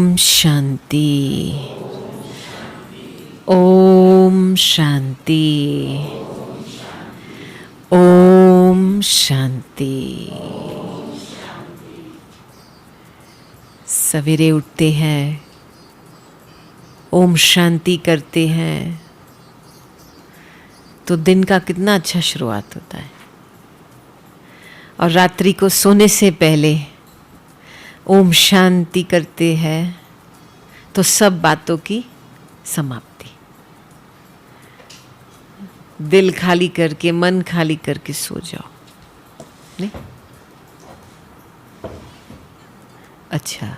ओम शांति। ओम शांति। ओम शांति। सवेरे उठते हैं, ओम शांति करते हैं तो दिन का कितना अच्छा शुरुआत होता है। और रात्रि को सोने से पहले ओम शांति करते हैं तो सब बातों की समाप्ति। दिल खाली करके, मन खाली करके सो जाओ। नहीं? अच्छा,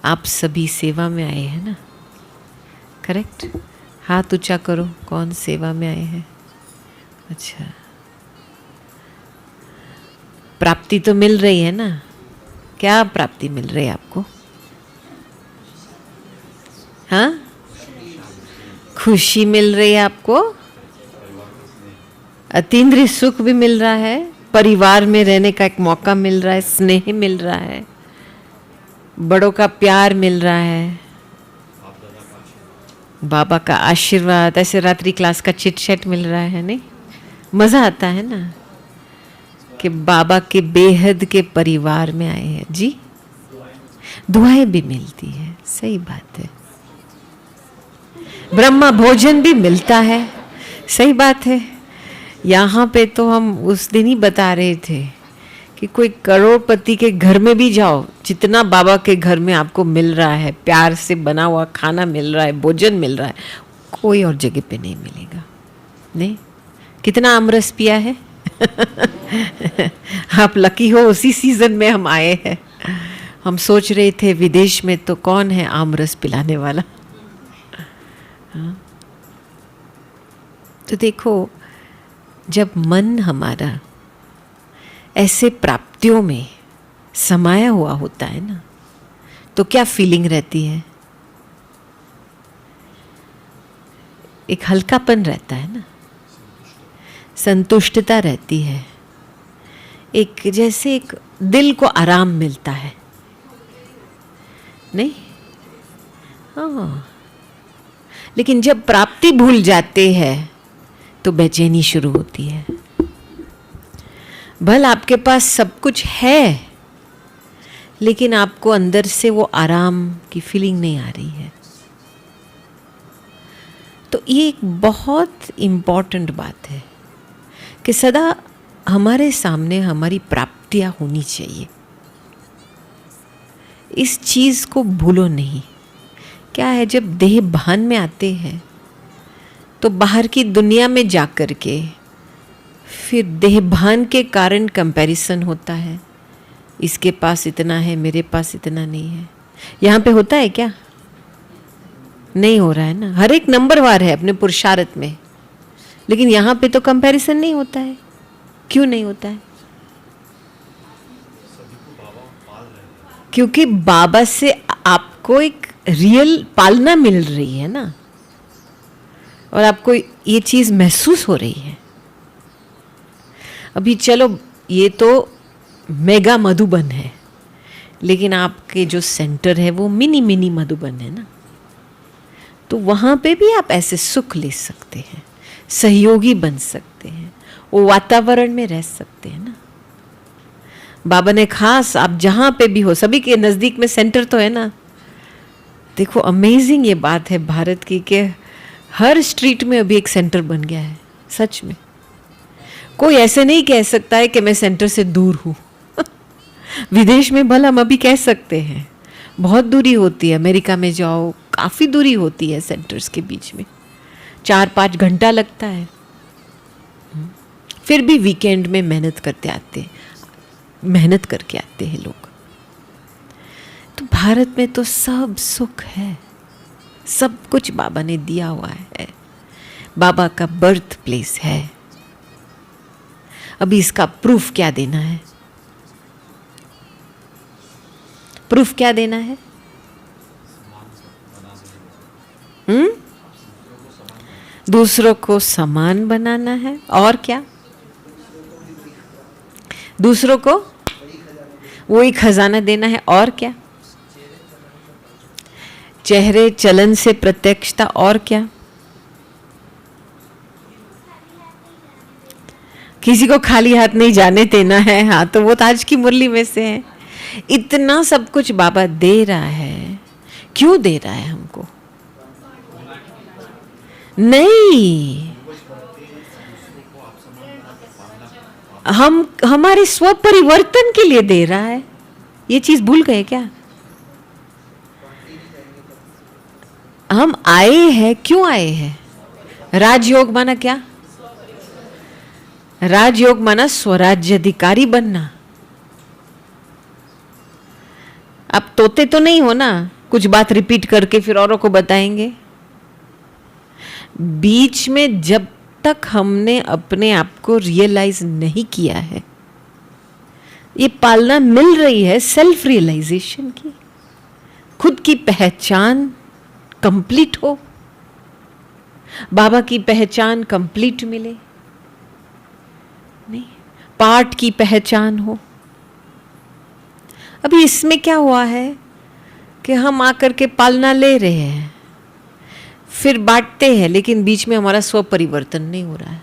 आप सभी सेवा में आए हैं ना? करेक्ट? हाथ ऊंचा करो, कौन सेवा में आए हैं? अच्छा, प्राप्ति तो मिल रही है ना? क्या प्राप्ति मिल रही है आपको? हाँ, खुशी मिल रही है आपको, अतीन्द्रिय सुख भी मिल रहा है, परिवार में रहने का एक मौका मिल रहा है, स्नेह मिल रहा है, बड़ों का प्यार मिल रहा है, बाबा का आशीर्वाद, ऐसे रात्रि क्लास का चिट चैट मिल रहा है। नहीं, मजा आता है ना कि बाबा के बेहद के परिवार में आए हैं। जी, दुआएं भी मिलती है, सही बात है। ब्रह्मा भोजन भी मिलता है, सही बात है। यहाँ पे तो हम उस दिन ही बता रहे थे कि कोई करोड़पति के घर में भी जाओ, जितना बाबा के घर में आपको मिल रहा है, प्यार से बना हुआ खाना मिल रहा है, भोजन मिल रहा है, कोई और जगह पे नहीं मिलेगा। नहीं, कितना आमरस पिया है आप लकी हो, उसी सीजन में हम आए हैं। हम सोच रहे थे विदेश में तो कौन है आमरस पिलाने वाला। हाँ? तो देखो, जब मन हमारा ऐसे प्राप्तियों में समाया हुआ होता है ना, तो क्या फीलिंग रहती है? एक हल्कापन रहता है ना, संतुष्टता रहती है, एक जैसे एक दिल को आराम मिलता है। नहीं? हाँ, लेकिन जब प्राप्ति भूल जाते हैं तो बेचैनी शुरू होती है। भले आपके पास सब कुछ है, लेकिन आपको अंदर से वो आराम की फीलिंग नहीं आ रही है। तो ये एक बहुत इम्पॉर्टेंट बात है कि सदा हमारे सामने हमारी प्राप्तियां होनी चाहिए। इस चीज को भूलो नहीं। क्या है, जब देह भान में आते हैं तो बाहर की दुनिया में जाकर के फिर देह भान के कारण कंपैरिजन होता है। इसके पास इतना है, मेरे पास इतना नहीं है। यहाँ पे होता है क्या? नहीं हो रहा है ना। हर एक नंबर वार है अपने पुरुषार्थ में, लेकिन यहाँ पे तो कंपैरिजन नहीं होता है। क्यों नहीं होता है? क्योंकि बाबा से आपको एक रियल पालना मिल रही है ना, और आपको ये चीज महसूस हो रही है। अभी चलो, ये तो मेगा मधुबन है, लेकिन आपके जो सेंटर है वो मिनी मिनी मधुबन है ना। तो वहां पे भी आप ऐसे सुख ले सकते हैं, सहयोगी बन सकते हैं, वो वातावरण में रह सकते हैं ना। बाबा ने खास, आप जहां पे भी हो, सभी के नजदीक में सेंटर तो है ना। देखो, अमेजिंग ये बात है भारत की कि हर स्ट्रीट में अभी एक सेंटर बन गया है। सच में कोई ऐसे नहीं कह सकता है कि मैं सेंटर से दूर हूं विदेश में भला हम अभी कह सकते हैं, बहुत दूरी होती है। अमेरिका में जाओ, काफी दूरी होती है सेंटर्स के बीच में, 4-5 घंटा लगता है। फिर भी वीकेंड में मेहनत करके आते हैं लोग। तो भारत में तो सब सुख है, सब कुछ बाबा ने दिया हुआ है। बाबा का बर्थ प्लेस है। अभी इसका प्रूफ क्या देना है? प्रूफ क्या देना है? दूसरों को समान बनाना है। और क्या? दूसरों को वही खजाना देना है। और क्या? चेहरे चलन से प्रत्यक्षता, और क्या? किसी को खाली हाथ नहीं जाने देना है। हाँ, तो वो तो आज की मुरली में से है। इतना सब कुछ बाबा दे रहा है, क्यों दे रहा है हमको? नहीं, हम हमारे स्व परिवर्तन के लिए दे रहा है। ये चीज भूल गए क्या? हम आए हैं, क्यों आए हैं? राजयोग माना क्या? राजयोग माना स्वराज्य अधिकारी बनना। आप तोते तो नहीं हो ना, कुछ बात रिपीट करके फिर औरों को बताएंगे। बीच में जब तक हमने अपने आप को रियलाइज नहीं किया है, ये पालना मिल रही है सेल्फ रियलाइजेशन की, खुद की पहचान कंप्लीट हो, बाबा की पहचान कंप्लीट मिले, नहीं पार्ट की पहचान हो। अभी इसमें क्या हुआ है कि हम आकर के पालना ले रहे हैं, फिर बांटते हैं, लेकिन बीच में हमारा स्व परिवर्तन नहीं हो रहा है।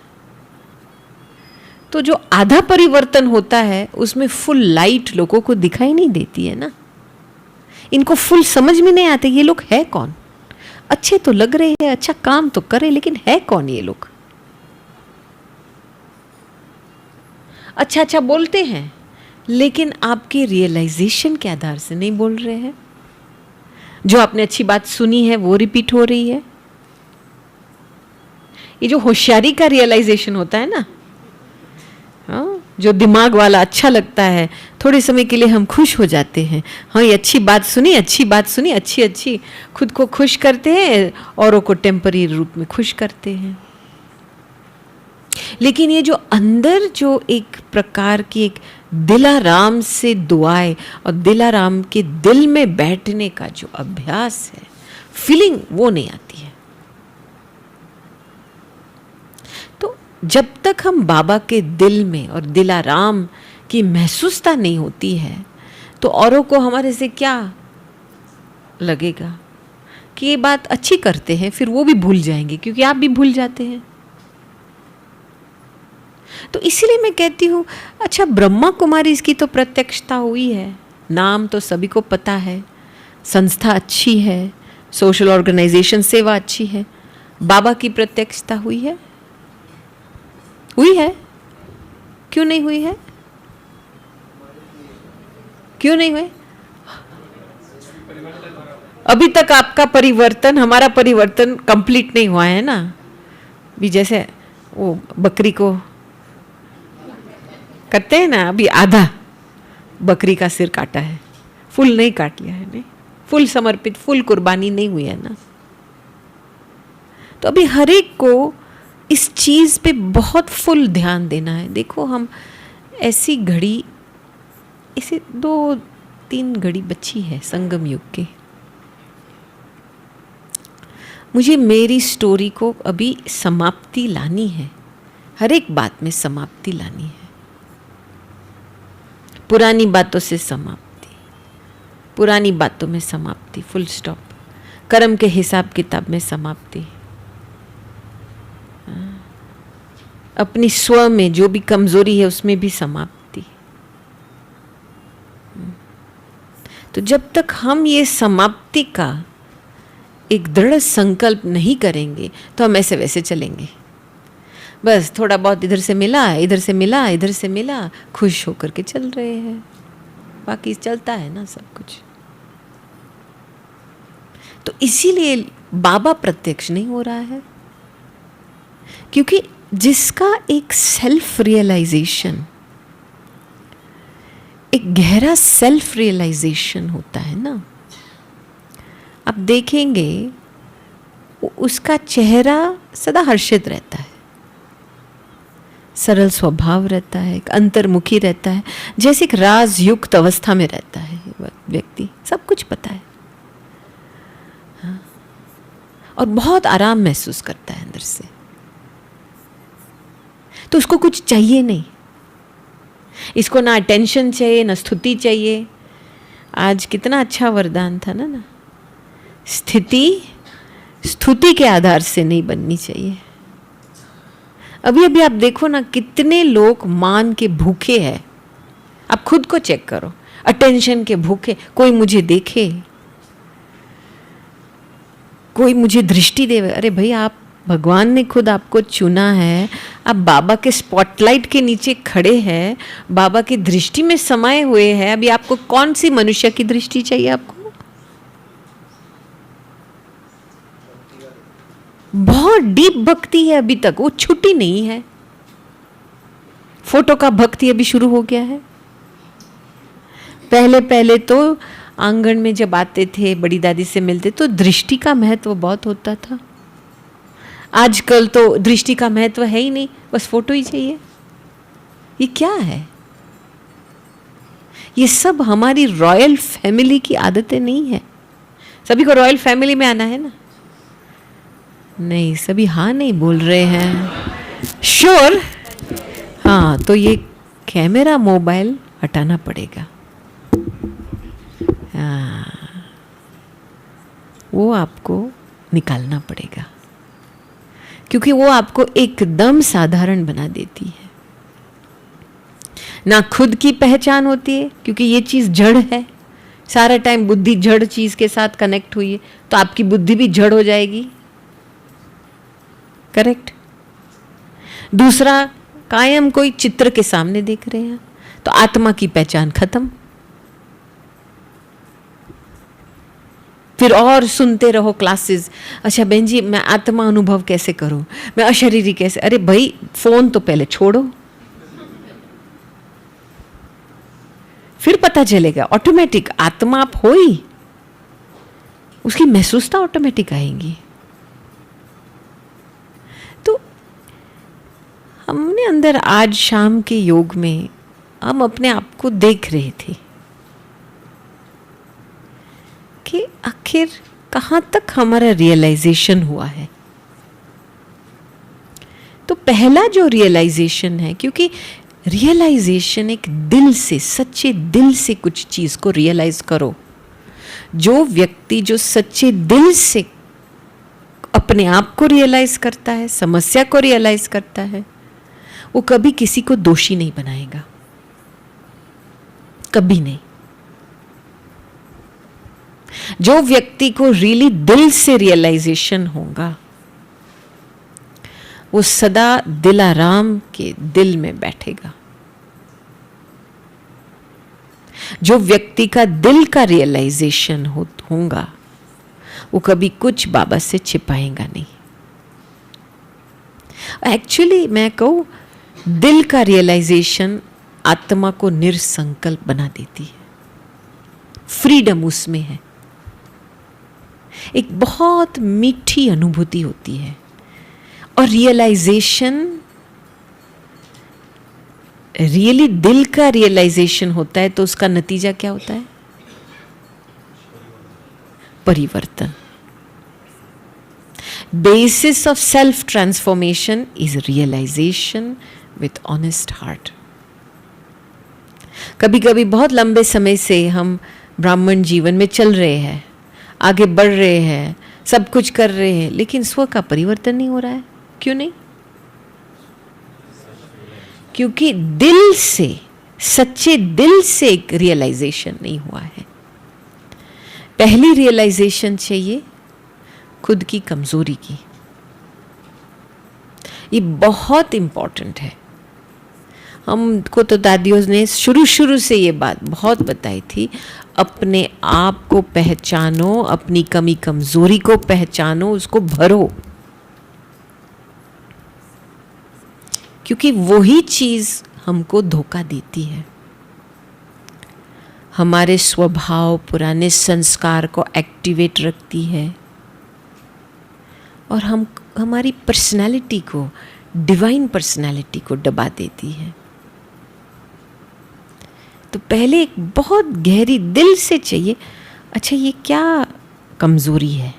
तो जो आधा परिवर्तन होता है उसमें फुल लाइट लोगों को दिखाई नहीं देती है ना। इनको फुल समझ में नहीं आते ये लोग है कौन। अच्छे तो लग रहे हैं, अच्छा काम तो करे, लेकिन है कौन ये लोग? अच्छा अच्छा बोलते हैं, लेकिन आपके रियलाइजेशन के आधार से नहीं बोल रहे हैं। जो आपने अच्छी बात सुनी है वो रिपीट हो रही है। ये जो होशियारी का रियलाइजेशन होता है ना, हाँ, जो दिमाग वाला अच्छा लगता है, थोड़े समय के लिए हम खुश हो जाते हैं। हाँ, ये अच्छी बात सुनी, अच्छी बात सुनी, अच्छी अच्छी, खुद को खुश करते हैं, औरों को टेम्पररी रूप में खुश करते हैं। लेकिन ये जो अंदर जो एक प्रकार की एक दिलाराम से दुआएं और दिलाराम के दिल में बैठने का जो अभ्यास है, फीलिंग वो नहीं आती है। तो जब तक हम बाबा के दिल में और दिलाराम की महसूसता नहीं होती है, तो औरों को हमारे से क्या लगेगा कि ये बात अच्छी करते हैं, फिर वो भी भूल जाएंगे, क्योंकि आप भी भूल जाते हैं। तो इसीलिए मैं कहती हूँ, अच्छा ब्रह्मा कुमारी इसकी तो प्रत्यक्षता हुई है, नाम तो सभी को पता है, संस्था अच्छी है, सोशल ऑर्गेनाइजेशन सेवा अच्छी है, बाबा की प्रत्यक्षता हुई है? हुई है? क्यों नहीं हुई है? क्यों नहीं हुई? अभी तक आपका परिवर्तन, हमारा परिवर्तन कंप्लीट नहीं हुआ है ना। भी जैसे वो बकरी को करते हैं ना, अभी आधा बकरी का सिर काटा है, फुल नहीं काट लिया है, नहीं फुल समर्पित, फुल कुर्बानी नहीं हुई है ना। तो अभी हर एक को इस चीज पे बहुत फुल ध्यान देना है। देखो, हम ऐसी घड़ी, इसे 2-3 घड़ी बची है संगम युग के। मुझे मेरी स्टोरी को अभी समाप्ति लानी है, हर एक बात में समाप्ति लानी है। पुरानी बातों से समाप्ति, पुरानी बातों में समाप्ति, फुल स्टॉप। कर्म के हिसाब किताब में समाप्ति, अपनी स्व में जो भी कमजोरी है उसमें भी समाप्ति। तो जब तक हम ये समाप्ति का एक दृढ़ संकल्प नहीं करेंगे, तो हम ऐसे वैसे चलेंगे। बस थोड़ा बहुत इधर से मिला, इधर से मिला, इधर से मिला, खुश होकर के चल रहे हैं, बाकी चलता है ना सब कुछ। तो इसीलिए बाबा प्रत्यक्ष नहीं हो रहा है, क्योंकि जिसका एक सेल्फ रियलाइजेशन, एक गहरा सेल्फ रियलाइजेशन होता है ना, आप देखेंगे उसका चेहरा सदा हर्षित रहता है, सरल स्वभाव रहता है, एक अंतर्मुखी रहता है, जैसे एक राजयुक्त अवस्था में रहता है व्यक्ति, सब कुछ पता है। हाँ? और बहुत आराम महसूस करता है अंदर से। तो उसको कुछ चाहिए नहीं, इसको ना अटेंशन चाहिए, ना स्तुति चाहिए। आज कितना अच्छा वरदान था ना, स्थिति स्तुति के आधार से नहीं बननी चाहिए। अभी अभी आप देखो ना, कितने लोग मान के भूखे हैं। आप खुद को चेक करो, अटेंशन के भूखे, कोई मुझे देखे, कोई मुझे दृष्टि दे। अरे भाई, आप, भगवान ने खुद आपको चुना है, आप बाबा के स्पॉटलाइट के नीचे खड़े हैं, बाबा की दृष्टि में समाये हुए हैं। अभी आपको कौन सी मनुष्य की दृष्टि चाहिए? आपको बहुत डीप भक्ति है, अभी तक वो छुट्टी नहीं है। फोटो का भक्ति अभी शुरू हो गया है। पहले पहले तो आंगन में जब आते थे, बड़ी दादी से मिलते, तो दृष्टि का महत्व बहुत होता था। आजकल तो दृष्टि का महत्व है ही नहीं, बस फोटो ही चाहिए। ये क्या है? ये सब हमारी रॉयल फैमिली की आदतें नहीं है। सभी को रॉयल फैमिली में आना है ना? नहीं, सभी हाँ नहीं बोल रहे हैं। श्योर? हाँ, तो ये कैमरा मोबाइल हटाना पड़ेगा। हाँ, वो आपको निकालना पड़ेगा, क्योंकि वो आपको एकदम साधारण बना देती है। ना खुद की पहचान होती है, क्योंकि ये चीज़ जड़ है। सारा टाइम बुद्धि जड़ चीज़ के साथ कनेक्ट हुई है, तो आपकी बुद्धि भी जड़ हो जाएगी। करेक्ट? दूसरा, कायम कोई चित्र के सामने देख रहे हैं, तो आत्मा की पहचान खत्म। फिर और सुनते रहो क्लासेस। अच्छा बहन जी, मैं आत्मा अनुभव कैसे करूं, मैं अशरीरी कैसे? अरे भाई, फोन तो पहले छोड़ो, फिर पता चलेगा। ऑटोमेटिक आत्मा आप हो ही, उसकी महसूसता ऑटोमेटिक आएंगी। तो हमने अंदर आज शाम के योग में हम अपने आप को देख रहे थे कि आखिर कहाँ तक हमारा रियलाइजेशन हुआ है। तो पहला जो रियलाइजेशन है, क्योंकि रियलाइजेशन एक दिल से, सच्चे दिल से कुछ चीज को रियलाइज करो। जो व्यक्ति जो सच्चे दिल से अपने आप को रियलाइज करता है, समस्या को रियलाइज करता है, वो कभी किसी को दोषी नहीं बनाएगा, कभी नहीं। जो व्यक्ति को रियली दिल से रियलाइजेशन होगा, वो सदा दिलाराम के दिल में बैठेगा। जो व्यक्ति का दिल का रियलाइजेशन होगा, वो कभी कुछ बाबा से छिपाएगा नहीं। एक्चुअली मैं कहूं, दिल का रियलाइजेशन आत्मा को निरसंकल्प बना देती है। फ्रीडम उसमें है, एक बहुत मीठी अनुभूति होती है। और रियलाइजेशन रियली दिल का रियलाइजेशन होता है, तो उसका नतीजा क्या होता है? परिवर्तन। Basis of self transformation is realisation with honest heart. कभी कभी बहुत लंबे समय से हम ब्राह्मण जीवन में चल रहे हैं, आगे बढ़ रहे हैं, सब कुछ कर रहे हैं, लेकिन स्व का परिवर्तन नहीं हो रहा है। क्यों नहीं? क्योंकि दिल से, सच्चे दिल से एक रियलाइजेशन नहीं हुआ है। पहली रियलाइजेशन चाहिए खुद की कमजोरी की। ये बहुत इंपॉर्टेंट है। हमको तो दादियों ने शुरू से ये बात बहुत बताई थी, अपने आप को पहचानो, अपनी कमी कमजोरी को पहचानो, उसको भरो, क्योंकि वही चीज हमको धोखा देती है। हमारे स्वभाव, पुराने संस्कार को एक्टिवेट रखती है और हमारी पर्सनालिटी को, डिवाइन पर्सनालिटी को दबा देती है। तो पहले एक बहुत गहरी दिल से चाहिए, अच्छा ये क्या कमजोरी है।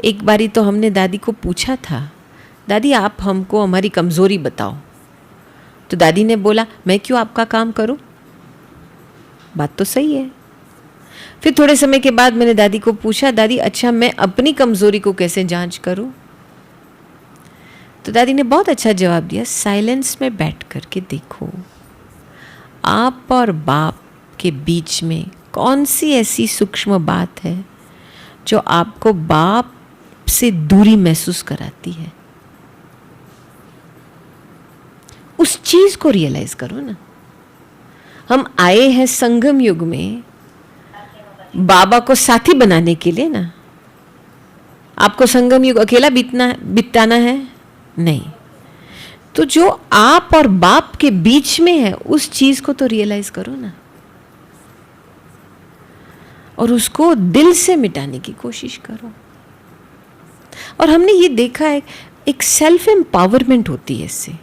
एक बारी तो हमने दादी को पूछा था, दादी आप हमको हमारी कमजोरी बताओ। तो दादी ने बोला, मैं क्यों आपका काम करूं? बात तो सही है। फिर थोड़े समय के बाद मैंने दादी को पूछा, दादी अच्छा मैं अपनी कमजोरी को कैसे जांच करूं? तो दादी ने बहुत अच्छा जवाब दिया, साइलेंस में बैठ करके देखो आप और बाप के बीच में कौन सी ऐसी सूक्ष्म बात है जो आपको बाप से दूरी महसूस कराती है। उस चीज को रियलाइज करो ना। हम आए हैं संगम युग में बाबा को साथी बनाने के लिए ना। आपको संगम युग अकेला बिताना है नहीं, तो जो आप और बाप के बीच में है उस चीज को तो रियलाइज करो ना, और उसको दिल से मिटाने की कोशिश करो। और हमने ये देखा है एक सेल्फ एम्पावरमेंट होती है इससे।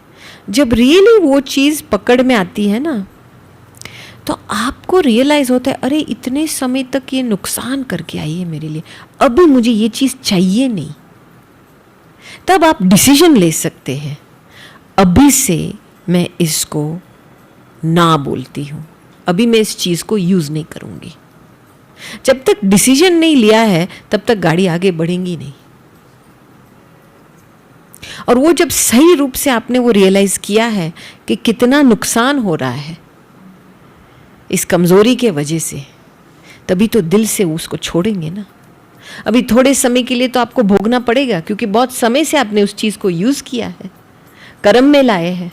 जब रियली वो चीज पकड़ में आती है ना, तो आपको रियलाइज होता है अरे इतने समय तक ये नुकसान करके आई है मेरे लिए, अभी मुझे ये चीज चाहिए नहीं। तब आप डिसीजन ले सकते हैं, अभी से मैं इसको ना बोलती हूं, अभी मैं इस चीज को यूज नहीं करूंगी। जब तक डिसीजन नहीं लिया है तब तक गाड़ी आगे बढ़ेगी नहीं। और वो जब सही रूप से आपने वो रियलाइज किया है कि कितना नुकसान हो रहा है इस कमजोरी के वजह से, तभी तो दिल से उसको छोड़ेंगे ना। अभी थोड़े समय के लिए तो आपको भोगना पड़ेगा, क्योंकि बहुत समय से आपने उस चीज को यूज किया है, कर्म में लाए हैं,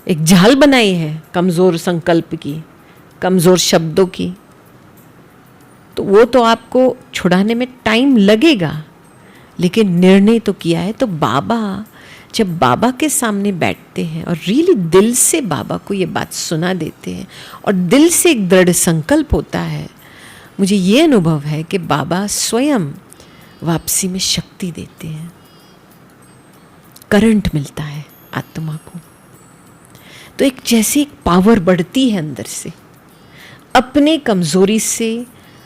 एक जाल बनाई है कमजोर संकल्प की, कमजोर शब्दों की। तो वो तो आपको छुड़ाने में टाइम लगेगा, लेकिन निर्णय तो किया है। तो बाबा जब बाबा के सामने बैठते हैं और रियली दिल से बाबा को ये बात सुना देते हैं और दिल से एक दृढ़ संकल्प होता है, मुझे ये अनुभव है कि बाबा स्वयं वापसी में शक्ति देते हैं, करंट मिलता है आत्मा को। तो एक जैसी एक पावर बढ़ती है अंदर से, अपने कमजोरी से,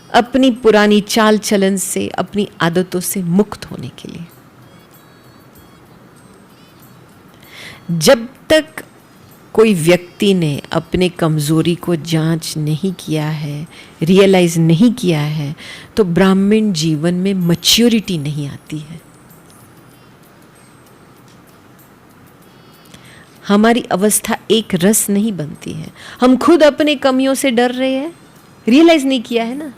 अपनी पुरानी चाल चलन से, अपनी आदतों से मुक्त होने के लिए। जब तक कोई व्यक्ति ने अपने कमजोरी को जांच नहीं किया है, रियलाइज नहीं किया है, तो ब्राह्मण जीवन में मैच्योरिटी नहीं आती है। हमारी अवस्था एक रस नहीं बनती है। हम खुद अपने कमियों से डर रहे हैं, रियलाइज नहीं किया है ना।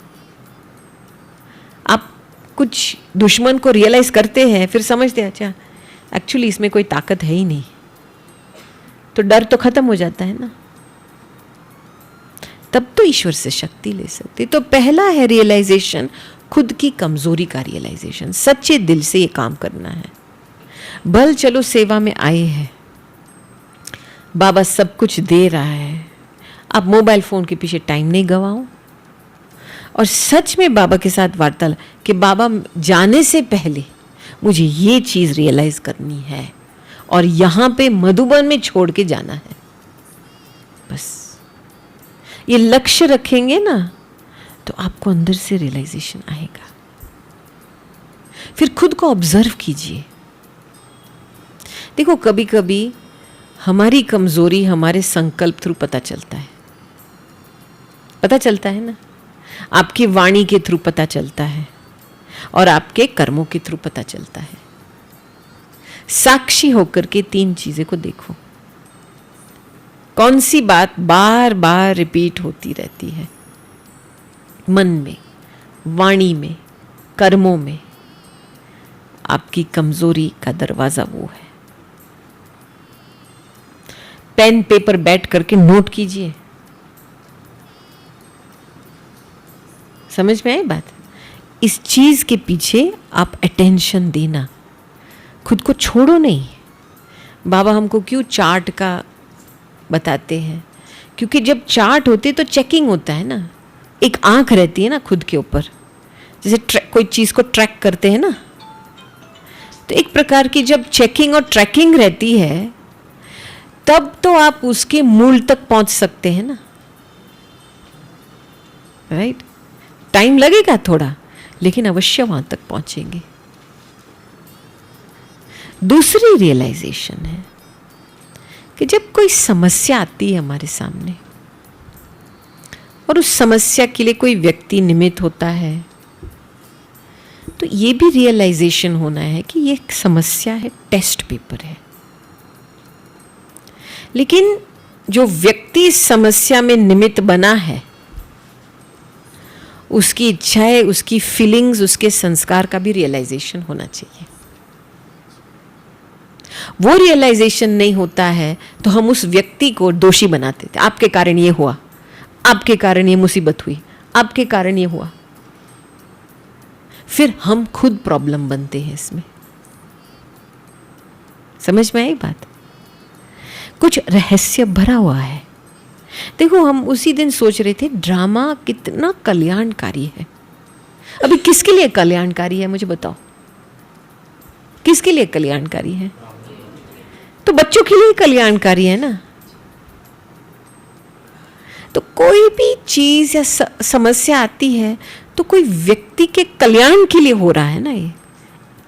आप कुछ दुश्मन को रियलाइज करते हैं, फिर समझते हैं अच्छा एक्चुअली इसमें कोई ताकत है ही नहीं, तो डर तो खत्म हो जाता है ना। तब तो ईश्वर से शक्ति ले सकते। तो पहला है रियलाइजेशन, खुद की कमजोरी का रियलाइजेशन। सच्चे दिल से ये काम करना है। भल चलो सेवा में आए हैं, बाबा सब कुछ दे रहा है, आप मोबाइल फोन के पीछे टाइम नहीं गवाओ, और सच में बाबा के साथ वार्तालाप कि बाबा जाने से पहले मुझे ये चीज रियलाइज करनी है और यहां पे मधुबन में छोड़ के जाना है। बस ये लक्ष्य रखेंगे ना, तो आपको अंदर से रियलाइजेशन आएगा। फिर खुद को ऑब्जर्व कीजिए। देखो कभी कभी हमारी कमजोरी हमारे संकल्प थ्रू पता चलता है ना। आपकी वाणी के थ्रू पता चलता है और आपके कर्मों के थ्रू पता चलता है। साक्षी होकर के तीन चीजें को देखो, कौन सी बात बार बार रिपीट होती रहती है मन में, वाणी में, कर्मों में। आपकी कमजोरी का दरवाजा वो है। पेन पेपर बैठ करके नोट कीजिए। समझ में आई बात? इस चीज के पीछे आप अटेंशन देना, खुद को छोड़ो नहीं। बाबा हमको क्यों चार्ट का बताते हैं? क्योंकि जब चार्ट होते तो चेकिंग होता है ना, एक आंख रहती है ना खुद के ऊपर, जैसे कोई चीज को ट्रैक करते हैं ना, तो एक प्रकार की जब चेकिंग और ट्रैकिंग रहती है तब तो आप उसके मूल तक पहुंच सकते हैं ना, राइट? टाइम लगेगा थोड़ा, लेकिन अवश्य वहां तक पहुंचेंगे। दूसरी रियलाइजेशन है कि जब कोई समस्या आती है हमारे सामने, और उस समस्या के लिए कोई व्यक्ति निमित्त होता है, तो ये भी रियलाइजेशन होना है कि ये एक समस्या है, टेस्ट पेपर है। लेकिन जो व्यक्ति इस समस्या में निमित्त बना है, उसकी इच्छाएं, उसकी फीलिंग्स, उसके संस्कार का भी रियलाइजेशन होना चाहिए। वो रियलाइजेशन नहीं होता है तो हम उस व्यक्ति को दोषी बनाते थे। आपके कारण ये हुआ, आपके कारण ये मुसीबत हुई, आपके कारण ये हुआ। फिर हम खुद प्रॉब्लम बनते हैं इसमें। समझ में आई बात? कुछ रहस्य भरा हुआ है। देखो, हम उसी दिन सोच रहे थे ड्रामा कितना कल्याणकारी है। अभी किसके लिए कल्याणकारी है मुझे बताओ, किसके लिए कल्याणकारी है? तो बच्चों के लिए कल्याणकारी है ना। तो कोई भी चीज या समस्या आती है तो कोई व्यक्ति के कल्याण के लिए हो रहा है ना ये।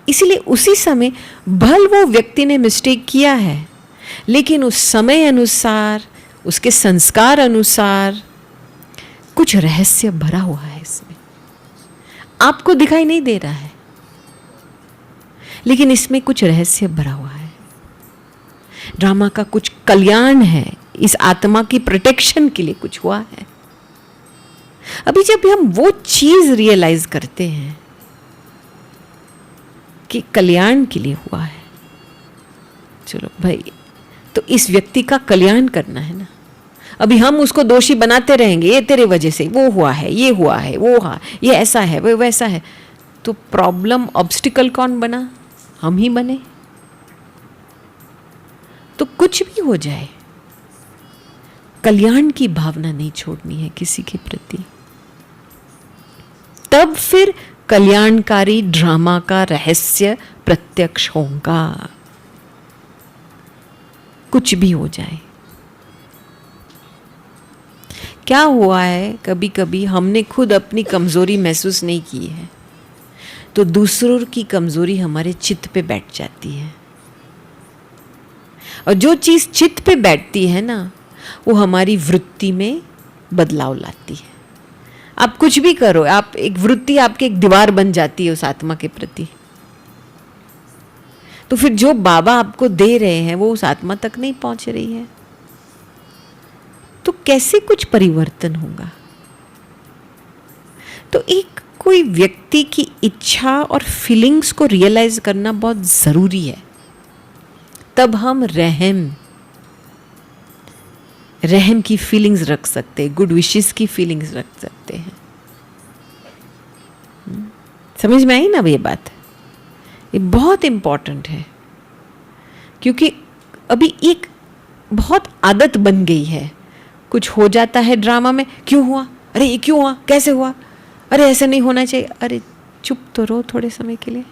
इसीलिए उसी समय भल वो व्यक्ति ने मिस्टेक किया है, लेकिन उस समय अनुसार, उसके संस्कार अनुसार कुछ रहस्य भरा हुआ है इसमें। आपको दिखाई नहीं दे रहा है, लेकिन इसमें कुछ रहस्य भरा हुआ है। ड्रामा का कुछ कल्याण है, इस आत्मा की प्रोटेक्शन के लिए कुछ हुआ है। अभी जब हम वो चीज रियलाइज करते हैं कि कल्याण के लिए हुआ है, चलो भाई, तो इस व्यक्ति का कल्याण करना है ना। अभी हम उसको दोषी बनाते रहेंगे, ये तेरे वजह से वो हुआ है, ये हुआ है, वो हुआ, ये ऐसा है, वो वैसा है, तो प्रॉब्लम, ऑब्स्टिकल कौन बना? हम ही बने। तो कुछ भी हो जाए, कल्याण की भावना नहीं छोड़नी है किसी के प्रति। तब फिर कल्याणकारी ड्रामा का रहस्य प्रत्यक्ष होगा, कुछ भी हो जाए। क्या हुआ है, कभी कभी हमने खुद अपनी कमजोरी महसूस नहीं की है, तो दूसरों की कमजोरी हमारे चित्त पे बैठ जाती है। और जो चीज चित्त पे बैठती है ना, वो हमारी वृत्ति में बदलाव लाती है। आप कुछ भी करो, आप एक वृत्ति आपकी एक दीवार बन जाती है उस आत्मा के प्रति। तो फिर जो बाबा आपको दे रहे हैं वो उस आत्मा तक नहीं पहुंच रही है, तो कैसे कुछ परिवर्तन होगा? तो एक कोई व्यक्ति की इच्छा और फीलिंग्स को रियलाइज करना बहुत जरूरी है। तब हम रहम की फीलिंग्स रख सकते हैं, गुड विशेस की फीलिंग्स रख सकते हैं। समझ में आई ना ये बात? ये बहुत इंपॉर्टेंट है, क्योंकि अभी एक बहुत आदत बन गई है। कुछ हो जाता है ड्रामा में, क्यों हुआ, अरे ये क्यों हुआ, कैसे हुआ, अरे ऐसा नहीं होना चाहिए। अरे चुप तो रहो थोड़े समय के लिए।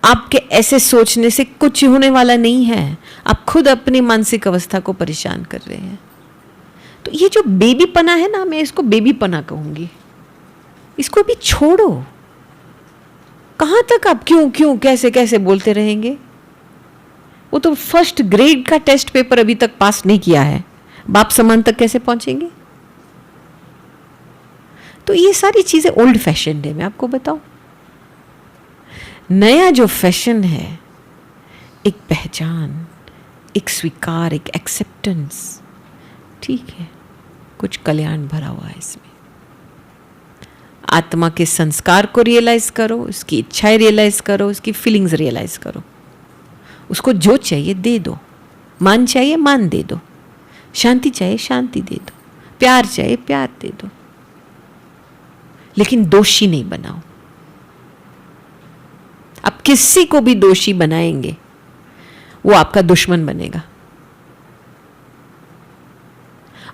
आपके ऐसे सोचने से कुछ होने वाला नहीं है। आप खुद अपनी मानसिक अवस्था को परेशान कर रहे हैं। तो ये जो बेबीपना है ना, मैं इसको बेबीपना कहूंगी, इसको भी छोड़ो। कहां तक आप क्यों क्यों कैसे कैसे बोलते रहेंगे? वो तो फर्स्ट ग्रेड का टेस्ट पेपर अभी तक पास नहीं किया है, बाप समान तक कैसे पहुंचेंगे? तो ये सारी चीजें ओल्ड फैशन है। मैं आपको बताऊं, नया जो फैशन है, एक पहचान, एक स्वीकार, एक एक्सेप्टेंस, ठीक है, कुछ कल्याण भरा हुआ है इसमें। आत्मा के संस्कार को रियलाइज करो, उसकी इच्छाएं रियलाइज करो, उसकी फीलिंग्स रियलाइज करो। उसको जो चाहिए दे दो, मान चाहिए मान दे दो, शांति चाहिए शांति दे दो, प्यार चाहिए प्यार दे दो, लेकिन दोषी नहीं बनाओ। आप किसी को भी दोषी बनाएंगे, वो आपका दुश्मन बनेगा।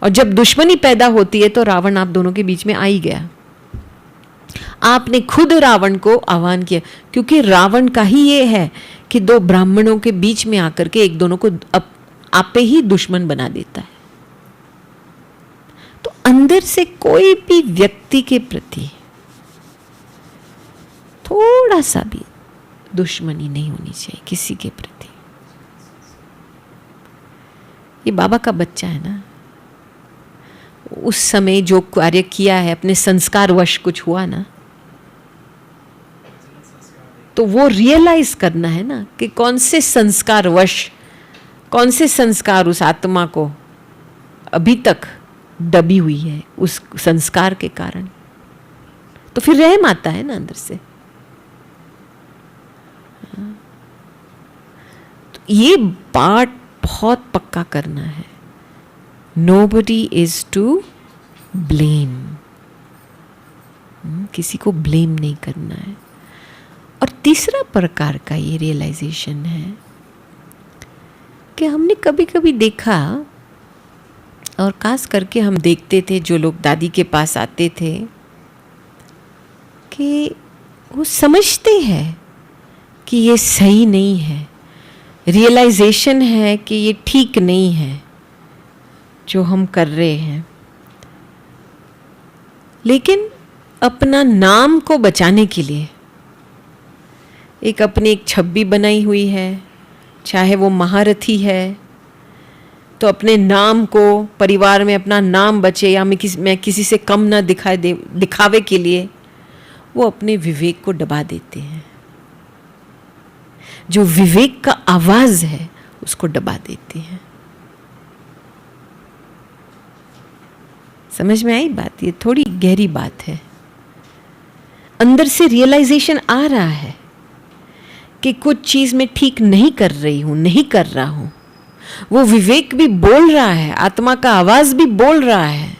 और जब दुश्मनी पैदा होती है तो रावण आप दोनों के बीच में आ ही गया। आपने खुद रावण को आह्वान किया, क्योंकि रावण का ही ये है कि दो ब्राह्मणों के बीच में आकर के एक दोनों को आपे ही दुश्मन बना देता है। तो अंदर से कोई भी व्यक्ति के प्रति थोड़ा सा भी दुश्मनी नहीं होनी चाहिए किसी के प्रति। ये बाबा का बच्चा है ना, उस समय जो कार्य किया है, अपने संस्कारवश कुछ हुआ ना, तो वो रियलाइज करना है ना कि कौन से संस्कारवश, कौन से संस्कार उस आत्मा को अभी तक दबी हुई है उस संस्कार के कारण। तो फिर रहम आता है ना अंदर से। तो ये पार्ट बहुत पक्का करना है। Nobody is to blame, किसी को ब्लेम नहीं करना है। और तीसरा प्रकार का ये रियलाइजेशन है कि हमने कभी कभी देखा, और खास करके हम देखते थे जो लोग दादी के पास आते थे, कि वो समझते हैं कि ये सही नहीं है, रियलाइजेशन है कि ये ठीक नहीं है जो हम कर रहे हैं, लेकिन अपना नाम को बचाने के लिए अपनी एक छवि बनाई हुई है, चाहे वो महारथी है, तो अपने नाम को, परिवार में अपना नाम बचे या मैं किसी से कम ना दिखावे के लिए वो अपने विवेक को दबा देते हैं। जो विवेक का आवाज है उसको दबा देते हैं। समझ में आई बात? ये थोड़ी गहरी बात है। अंदर से रियलाइजेशन आ रहा है कि कुछ चीज में ठीक नहीं कर रही हूं, नहीं कर रहा हूं। वो विवेक भी बोल रहा है, आत्मा का आवाज भी बोल रहा है,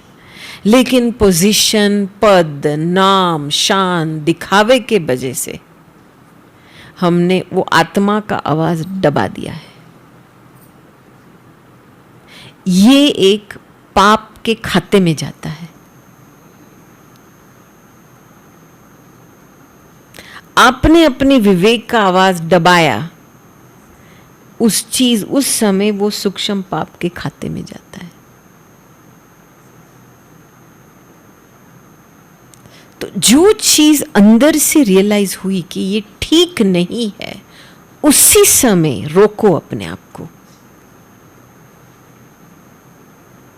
लेकिन पोजीशन, पद, नाम, शान, दिखावे के वजह से हमने वो आत्मा का आवाज दबा दिया है। ये एक पाप के खाते में जाता है। आपने अपने विवेक का आवाज दबाया, उस समय वो सूक्ष्म पाप के खाते में जाता है। तो जो चीज अंदर से रियलाइज हुई कि ये ठीक नहीं है, उसी समय रोको अपने आप को,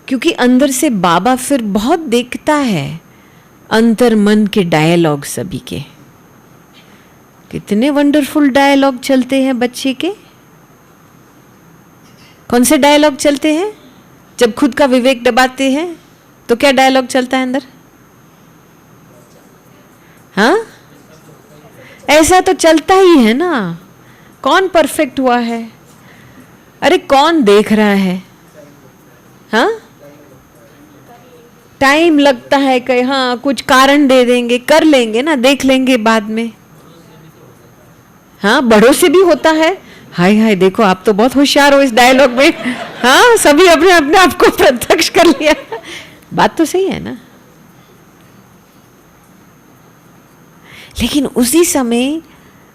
क्योंकि अंदर से बाबा फिर बहुत देखता है अंतर मन के डायलॉग सभी के। कितने वंडरफुल डायलॉग चलते हैं बच्चे के। कौन से डायलॉग चलते हैं? जब खुद का विवेक दबाते हैं तो क्या डायलॉग चलता है अंदर? हाँ, ऐसा तो चलता ही है ना। कौन परफेक्ट हुआ है? अरे कौन देख रहा है? हाँ, टाइम लगता है कि हाँ कुछ कारण दे देंगे, कर लेंगे ना, देख लेंगे बाद में। हाँ, बड़ों से भी होता है। हाय हाय, देखो आप तो बहुत होशियार हो इस डायलॉग में। हाँ, सभी अपने अपने आप को प्रत्यक्ष कर लिया। बात तो सही है ना। लेकिन उसी समय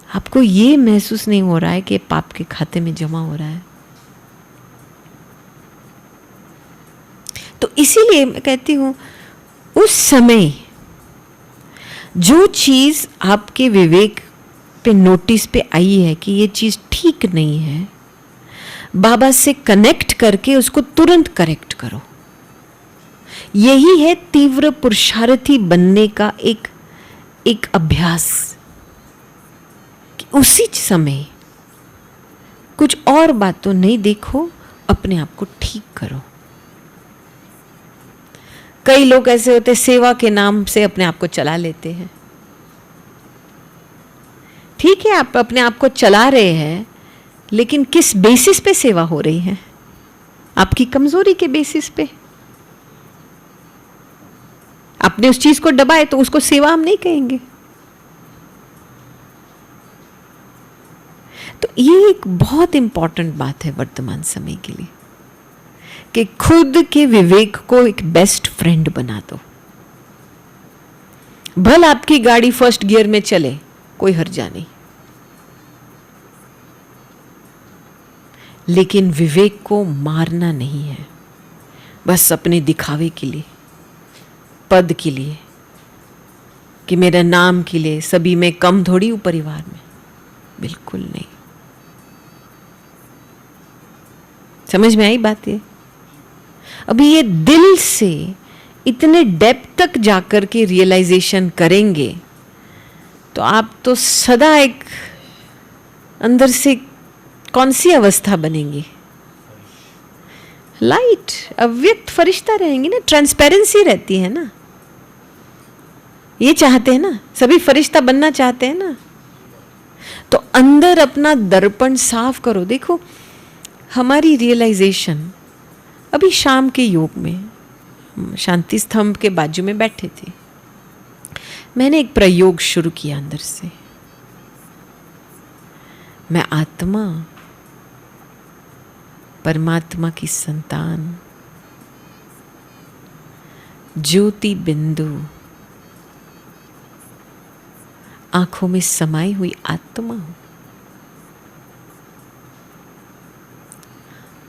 आपको ये महसूस नहीं हो रहा है कि पाप के खाते में जमा हो रहा है। तो इसीलिए मैं कहती हूं, उस समय जो चीज आपके विवेक पे, नोटिस पे आई है कि ये चीज ठीक नहीं है, बाबा से कनेक्ट करके उसको तुरंत करेक्ट करो। यही है तीव्र पुरुषार्थी बनने का एक अभ्यास, कि उसी समय कुछ और बातों नहीं देखो, अपने आप को ठीक करो। कई लोग ऐसे होते, सेवा के नाम से अपने आप को चला लेते हैं। ठीक है, आप अपने आप को चला रहे हैं, लेकिन किस बेसिस पे सेवा हो रही है? आपकी कमजोरी के बेसिस पे। आपने उस चीज को दबाए तो उसको सेवा हम नहीं कहेंगे। तो ये एक बहुत इंपॉर्टेंट बात है वर्तमान समय के लिए, कि खुद के विवेक को एक बेस्ट फ्रेंड बना दो। भले आपकी गाड़ी फर्स्ट गियर में चले, कोई हर्जा नहीं, लेकिन विवेक को मारना नहीं है, बस अपने दिखावे के लिए, पद के लिए, कि मेरा नाम के लिए। सभी में कम थोड़ी हूं परिवार में, बिल्कुल नहीं। समझ में आई बात? ये अभी ये दिल से इतने डेप्थ तक जाकर के रियलाइजेशन करेंगे तो आप तो सदा एक अंदर से कौन सी अवस्था बनेंगी? लाइट, अव्यक्त फरिश्ता रहेंगी ना, ट्रांसपेरेंसी रहती है ना। ये चाहते हैं ना, सभी फरिश्ता बनना चाहते हैं ना। तो अंदर अपना दर्पण साफ करो। देखो हमारी रियलाइजेशन, अभी शाम के योग में शांति स्तंभ के बाजू में बैठे थे, मैंने एक प्रयोग शुरू किया अंदर से। मैं आत्मा, परमात्मा की संतान, ज्योति बिंदु, आंखों में समाई हुई आत्मा हूं।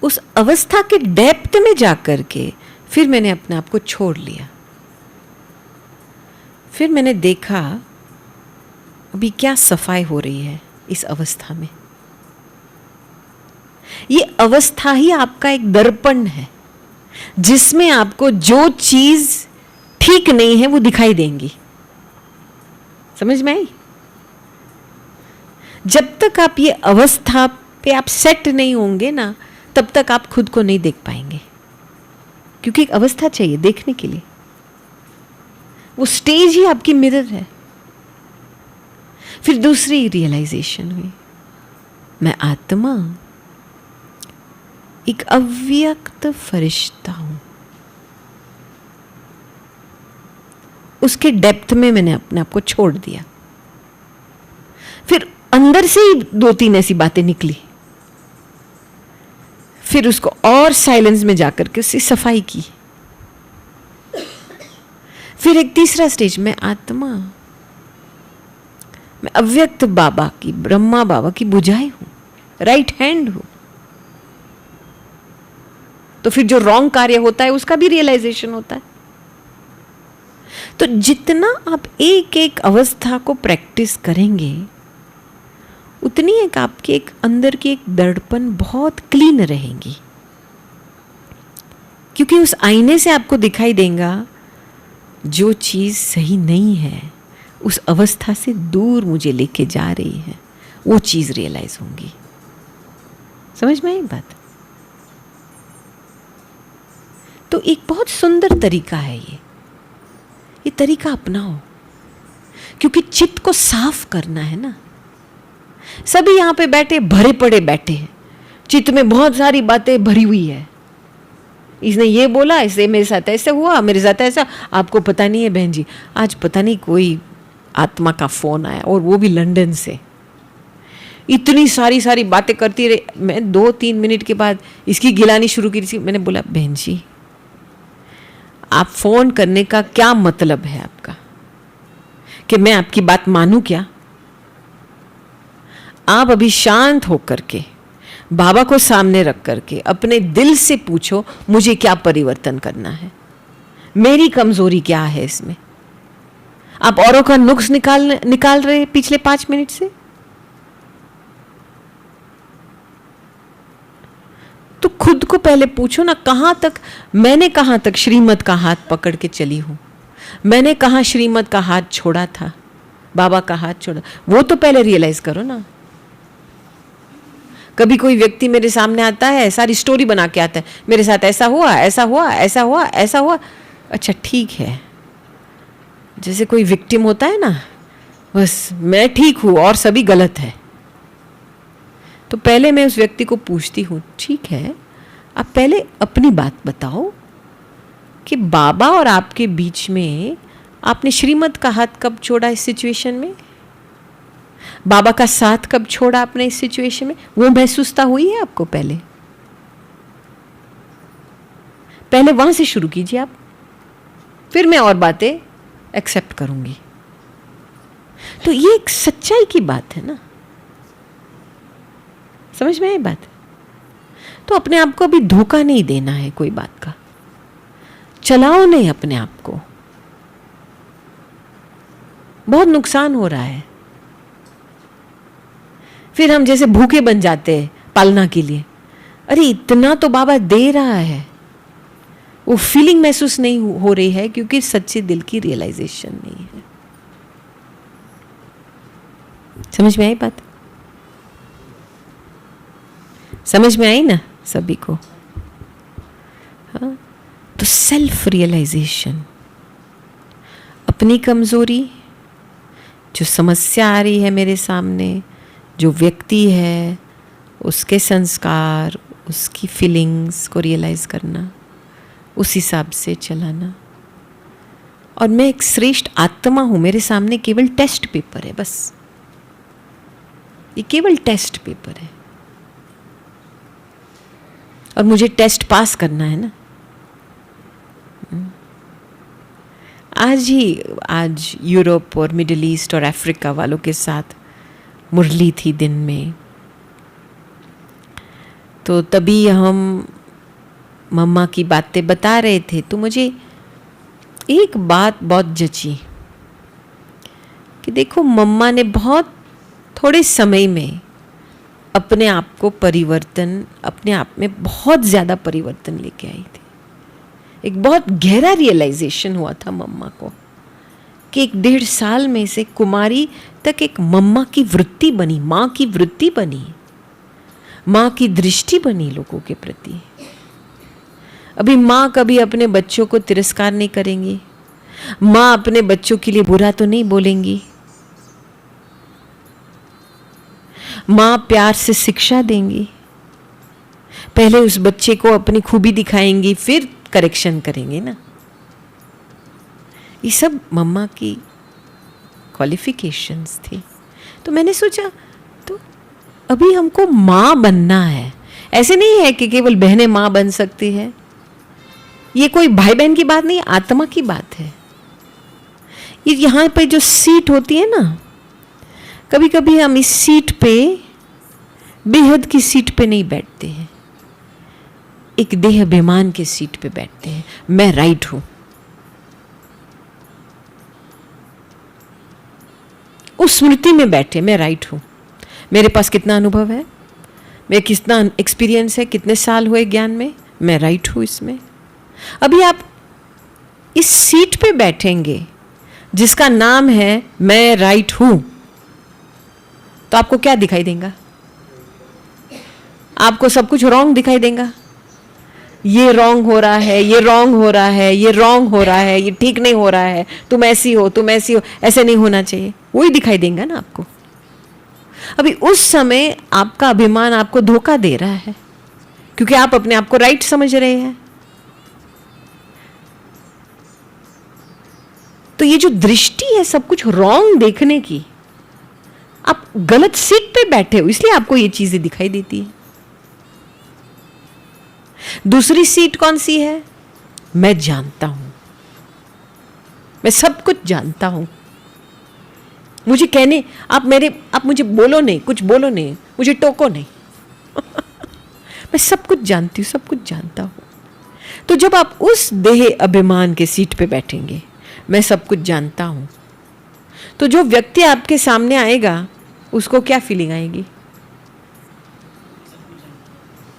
उस अवस्था के डेप्थ में जाकर के फिर मैंने अपने आप को छोड़ लिया। फिर मैंने देखा अभी क्या सफाई हो रही है इस अवस्था में। ये अवस्था ही आपका एक दर्पण है जिसमें आपको जो चीज ठीक नहीं है वो दिखाई देंगी। समझ में आई? जब तक आप ये अवस्था पे आप सेट नहीं होंगे ना, तब तक आप खुद को नहीं देख पाएंगे, क्योंकि एक अवस्था चाहिए देखने के लिए। वो स्टेज ही आपकी मिरर है। फिर दूसरी रियलाइजेशन हुई, मैं आत्मा एक अव्यक्त फरिश्ता हूं। उसके डेप्थ में मैंने अपने आप को छोड़ दिया। फिर अंदर से ही 2-3 ऐसी बातें निकली। फिर उसको और साइलेंस में जाकर के उससे सफाई की। फिर एक तीसरा स्टेज, मैं आत्मा, मैं अव्यक्त बाबा की, ब्रह्मा बाबा की बुझाई हूं, राइट हैंड हूं। तो फिर जो रॉन्ग कार्य होता है उसका भी रियलाइजेशन होता है। तो जितना आप एक एक अवस्था को प्रैक्टिस करेंगे, उतनी एक आपके एक अंदर की एक दर्पण बहुत क्लीन रहेंगी, क्योंकि उस आईने से आपको दिखाई देगा जो चीज सही नहीं है, उस अवस्था से दूर मुझे लेके जा रही है, वो चीज रियलाइज होंगी। समझ में आई बात? तो एक बहुत सुंदर तरीका है ये तरीका अपनाओ, क्योंकि चित्त को साफ करना है ना। सभी यहां पे बैठे भरे पड़े बैठे हैं, चित्त में बहुत सारी बातें भरी हुई है। इसने ये बोला, इससे मेरे साथ ऐसे हुआ, मेरे साथ ऐसा। आपको पता नहीं है बहन जी, आज पता नहीं कोई आत्मा का फोन आया, और वो भी लंदन से। इतनी सारी बातें करती रही। मैं 2-3 मिनट के बाद इसकी गिलानी शुरू की थी। मैंने बोला, बहन जी आप फोन करने का क्या मतलब है आपका? कि मैं आपकी बात मानूं क्या? आप अभी शांत होकर के बाबा को सामने रख करके अपने दिल से पूछो, मुझे क्या परिवर्तन करना है, मेरी कमजोरी क्या है इसमें। आप औरों का नुक्स निकाल रहे पिछले 5 मिनट से। तो खुद को पहले पूछो ना, मैंने कहां तक श्रीमत का हाथ पकड़ के चली हूं। मैंने कहां श्रीमत का हाथ छोड़ा था, बाबा का हाथ छोड़ा, वो तो पहले रियलाइज करो ना। कभी कोई व्यक्ति मेरे सामने आता है, सारी स्टोरी बना के आता है, मेरे साथ ऐसा हुआ, ऐसा हुआ, ऐसा हुआ, ऐसा हुआ। अच्छा ठीक है, जैसे कोई विक्टिम होता है ना, बस मैं ठीक हूं और सभी गलत है। तो पहले मैं उस व्यक्ति को पूछती हूँ, ठीक है आप पहले अपनी बात बताओ कि बाबा और आपके बीच में आपने श्रीमत का हाथ कब छोड़ा इस सिचुएशन में, बाबा का साथ कब छोड़ा आपने इस सिचुएशन में, वो महसूसता हुई है आपको? पहले वहां से शुरू कीजिए आप, फिर मैं और बातें एक्सेप्ट करूंगी। तो ये एक सच्चाई की बात है ना, समझ में आई बात? तो अपने आप को अभी धोखा नहीं देना है कोई बात का, चलाओ नहीं अपने आप को, बहुत नुकसान हो रहा है। फिर हम जैसे भूखे बन जाते हैं पालना के लिए। अरे इतना तो बाबा दे रहा है, वो फीलिंग महसूस नहीं हो रही है क्योंकि सच्चे दिल की रियलाइजेशन नहीं है। समझ में आई बात? समझ में आई ना सभी को? हाँ, तो सेल्फ रियलाइजेशन, अपनी कमजोरी, जो समस्या आ रही है मेरे सामने, जो व्यक्ति है, उसके संस्कार, उसकी फीलिंग्स को रियलाइज करना, उस हिसाब से चलाना। और मैं एक श्रेष्ठ आत्मा हूं, मेरे सामने केवल टेस्ट पेपर है, बस ये केवल टेस्ट पेपर है और मुझे टेस्ट पास करना है ना। आज यूरोप और मिडिल ईस्ट और अफ्रीका वालों के साथ मुरली थी दिन में, तो तभी हम मम्मा की बातें बता रहे थे, तो मुझे एक बात बहुत जची कि देखो मम्मा ने बहुत थोड़े समय में अपने आप को परिवर्तन, अपने आप में बहुत ज़्यादा परिवर्तन लेके आई थी। एक बहुत गहरा रियलाइजेशन हुआ था मम्मा को कि 1.5 साल में से कुमारी तक एक मम्मा की वृत्ति बनी, माँ की वृत्ति बनी, माँ की दृष्टि बनी लोगों के प्रति। अभी माँ कभी अपने बच्चों को तिरस्कार नहीं करेंगी, माँ अपने बच्चों के लिए बुरा तो नहीं बोलेंगी, माँ प्यार से शिक्षा देंगी, पहले उस बच्चे को अपनी खूबी दिखाएंगी, फिर करेक्शन करेंगे ना। ये सब मम्मा की क्वालिफिकेशंस थी। तो मैंने सोचा तो अभी हमको माँ बनना है। ऐसे नहीं है कि केवल बहनें माँ बन सकती है, ये कोई भाई बहन की बात नहीं, आत्मा की बात है। ये यहाँ पे जो सीट होती है ना, कभी कभी हम इस सीट पे, बेहद की सीट पे नहीं बैठते हैं, एक देह अभिमान के सीट पे बैठते हैं। मैं राइट हूं, उस स्मृति में बैठे मैं राइट हूं, मेरे पास कितना अनुभव है, मेरा कितना एक्सपीरियंस है, कितने साल हुए ज्ञान में, मैं राइट हूं इसमें। अभी आप इस सीट पे बैठेंगे जिसका नाम है मैं राइट हूं, तो आपको क्या दिखाई देगा? आपको सब कुछ रॉन्ग दिखाई देगा। ये रॉन्ग हो रहा है, ये रॉन्ग हो रहा है, ये रॉन्ग हो रहा है, ये ठीक नहीं हो रहा है, तुम ऐसी हो, तुम ऐसी हो, ऐसे नहीं होना चाहिए, वही दिखाई देगा ना आपको। अभी उस समय आपका अभिमान आपको धोखा दे रहा है क्योंकि आप अपने आप को राइट समझ रहे हैं। तो ये जो दृष्टि है सब कुछ रॉन्ग देखने की, आप गलत सीट पे बैठे हो, इसलिए आपको ये चीजें दिखाई देती है। दूसरी सीट कौन सी है? मैं जानता हूं, मैं सब कुछ जानता हूं, मुझे कहने, आप मुझे बोलो नहीं, कुछ बोलो नहीं, मुझे टोको नहीं मैं सब कुछ जानती हूं, सब कुछ जानता हूं। तो जब आप उस देह अभिमान के सीट पे बैठेंगे, मैं सब कुछ जानता हूं, तो जो व्यक्ति आपके सामने आएगा उसको क्या फीलिंग आएगी?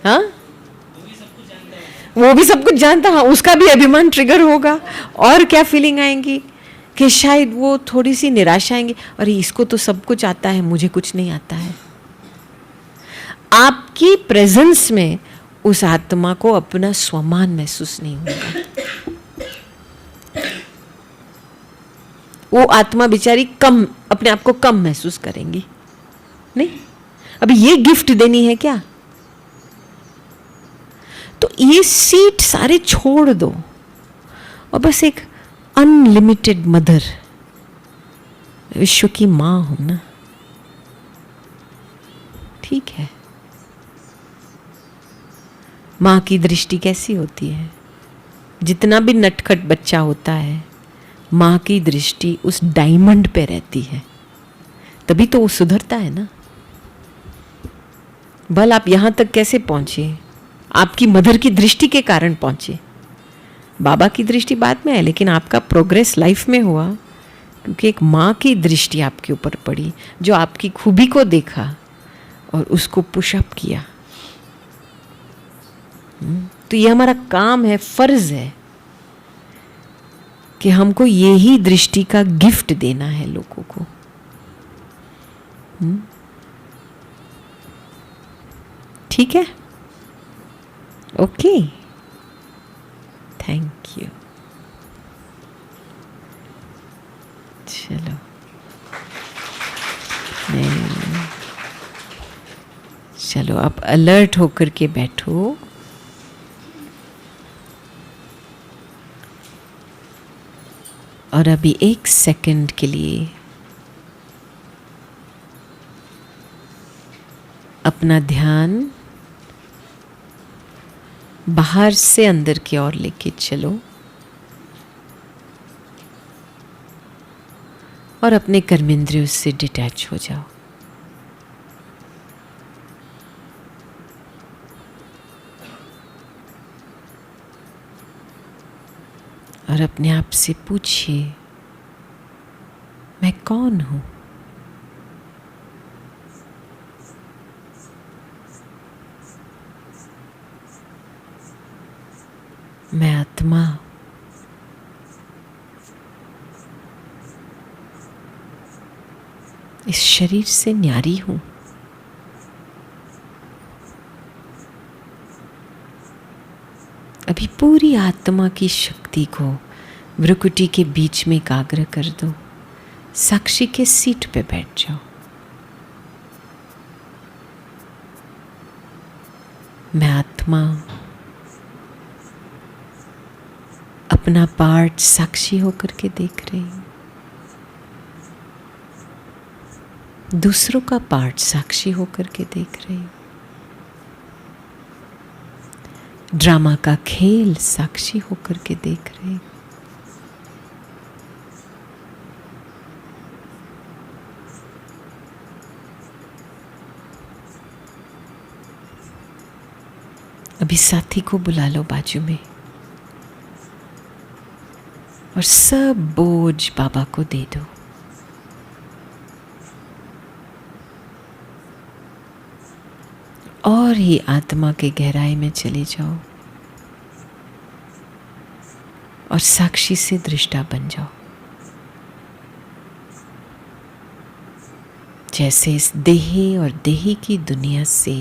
हाँ, वो भी सब कुछ जानता है, उसका भी अभिमान ट्रिगर होगा। और क्या फीलिंग आएंगी कि शायद वो थोड़ी सी निराशा आएंगी, अरे इसको तो सब कुछ आता है, मुझे कुछ नहीं आता है। आपकी प्रेजेंस में उस आत्मा को अपना स्वमान महसूस नहीं होगा। वो आत्मा बेचारी कम, अपने आप को कम महसूस करेंगी। नहीं, अभी ये गिफ्ट देनी है क्या? तो ये सीट सारे छोड़ दो और बस एक अनलिमिटेड मदर, विश्व की मां हो ना, ठीक है। मां की दृष्टि कैसी होती है? जितना भी नटखट बच्चा होता है, मां की दृष्टि उस डायमंड पे रहती है, तभी तो वो सुधरता है ना। भल आप यहां तक कैसे पहुंचे? आपकी मदर की दृष्टि के कारण पहुंचे। बाबा की दृष्टि बाद में है, लेकिन आपका प्रोग्रेस लाइफ में हुआ क्योंकि एक माँ की दृष्टि आपके ऊपर पड़ी, जो आपकी खूबी को देखा और उसको पुशअप किया। तो ये हमारा काम है, फर्ज है कि हमको यही दृष्टि का गिफ्ट देना है लोगों को। ठीक है? Okay, thank you. चलो, चलो आप अलर्ट होकर के बैठो। और अभी 1 सेकंड के लिए अपना ध्यान बाहर से अंदर की ओर लेके चलो और अपने कर्मेंद्रियों से डिटैच हो जाओ। और अपने आप से पूछिए, मैं कौन हूं? मैं आत्मा, इस शरीर से न्यारी हूं। अभी पूरी आत्मा की शक्ति को भ्रुकुटी के बीच में एकाग्र कर दो। साक्षी के सीट पे बैठ जाओ। मैं आत्मा अपना पार्ट साक्षी होकर के देख रही हूं। दूसरों का पार्ट साक्षी होकर के देख रही हूं। ड्रामा का खेल साक्षी होकर के देख रहे हूं। अभी साथी को बुला लो बाजू में और सब बोझ बाबा को दे दो। और ही आत्मा के गहराई में चले जाओ और साक्षी से दृष्टा बन जाओ। जैसे इस देही और देही की दुनिया से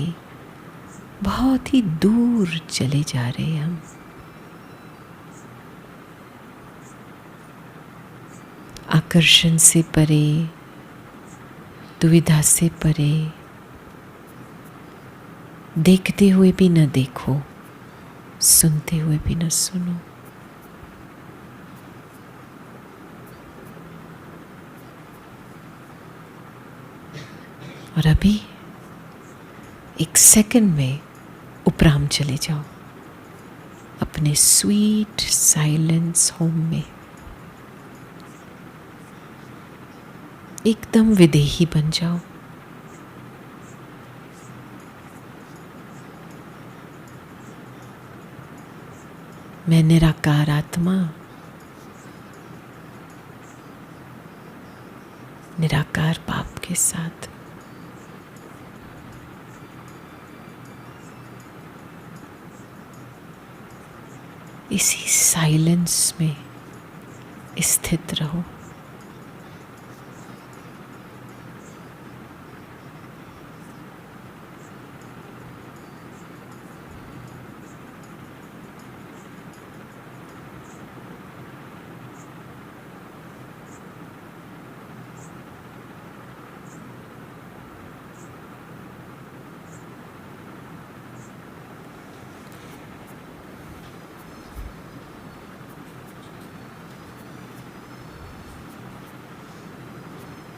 बहुत ही दूर चले जा रहे हैं हम। आकर्षण से परे, दुविधा से परे, देखते हुए भी न देखो, सुनते हुए भी न सुनो। और अभी 1 सेकंड में उपराम चले जाओ अपने स्वीट साइलेंस होम में। एकदम विदेही बन जाओ। मैं निराकार आत्मा, निराकार बाप के साथ इसी साइलेंस में स्थित रहो।